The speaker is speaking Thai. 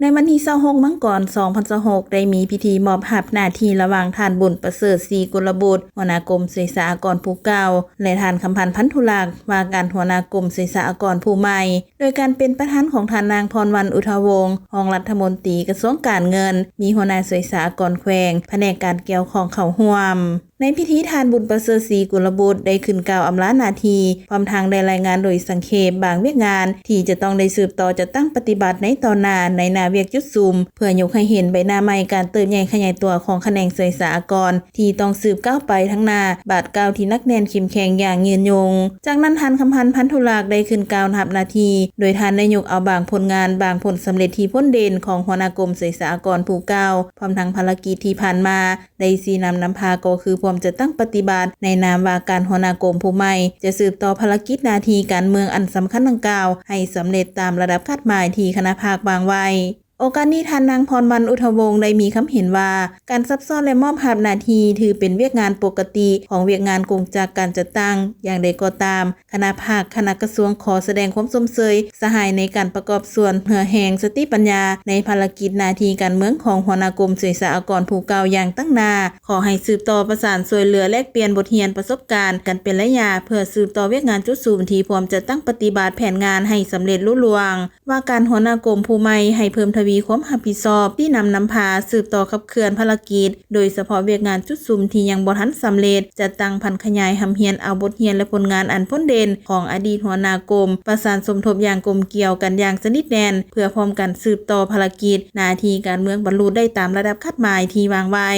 ในวันที่26มังกร2026ได้มีพิธีมอบหับหน้าที่ระหว่างท่านบุญประเสริฐศรีกุลบุตรหัวหน้ากรมศึกษากรผู้เก่าและท่านคำพันธ์พันธุลักษณ์ว่าการหัวหน้ากรมศึกษากรผู้ใหม่โดยการเป็นประธานของท่านนางพรวรรณอุทวงศ์รองรัฐมนตรีกระทรวงการเงินมีหัวหน้าศึกษากรแขวงแผนกการเกี่ยวของเข้าร่วมในพิธีทานบุญประเสริฐศรีกุลบุตรได้ขึ้นกล่าวอำลาหน้าที่พร้อมทางได้รายงานโดยสังเขปบางเวียกงานที่จะต้องได้สืบต่อจะตั้งปฏิบัติในตอนหน้าในนาเวียกจุดซุ่มเพื่อยกให้เห็นใบหน้าใหม่การเติบใหญ่ขยายตัวของแขนงศึกษากรที่ต้องสืบก้าวไปทั้งหน้าบาดก้าวที่นักแน่นเข้มแข็งอย่างยืนยงจากนั้นท่านคำพันธ์พันธุลักษณ์ได้ขึ้นกล่าวรับหน้าที่โดยท่านได้ยกเอาบางผลงานบางผลสำเร็จที่พ้นเด่นของหัวหน้ากรมศึกษากรผู้เก่าพร้อมทั้งภารกิจที่ผ่านมาได้ชี้นำพาก็คือพร้อมจะตั้งปฏิบัติในนามว่าการหัวหน้ากรมผู้ใหม่จะสืบต่อภารกิจหน้าที่การเมืองอันสำคัญดังกล่าวให้สำเร็จตามระดับคาดหมายที่คณะภาควางไว้โอกาสนี้ท่านนางพรวรรณอุทวงศ์ได้มีคำเห็นว่าการซับซ้อนและมอบหับหน้าที่ถือเป็นเวียกงานปกติของเวียกงานกงจากการจัดตั้งอย่างใดก็ตามคณะภาคคณะกระทรวงขอแสดงความสมเสยสหายในการประกอบส่วนเพื่อแห่งสติปัญญาในภารกิจหน้าที่การเมืองของหัวหน้ากรมศึกษากรผู้เก่าอย่างตั้งหน้าขอให้สืบต่อประสานช่วยเหลือแลกเปลี่ยนบทเรียนประสบการณ์กันเป็นระยะเพื่อสืบต่อเวียกงานจุดศูนย์ที่พร้อมจะตั้งปฏิบัติแผนงานให้สำเร็จลุล่วงว่าการหัวหน้ากรมผู้ใหม่ให้เพิ่มทวีความรับผิดชอบที่นำพาสืบต่อขับเคลื่อนภารกิจโดยเฉพาะเวียกงานจุดซุ่มที่ยังบ่ทันสำเร็จจะตั้งพันขยายหำเฮียนเอาบทเรียนและผลงานอันพ้นเด่นของอดีตหัวหน้ากรมประสานสมทบอย่างกลมเกี่ยวกันอย่างสนิทแน่นเพื่อพร้อมกันสืบต่อภารกิจหน้าที่การเมืองบรรลุได้ตามระดับคาดหมายที่วางไว้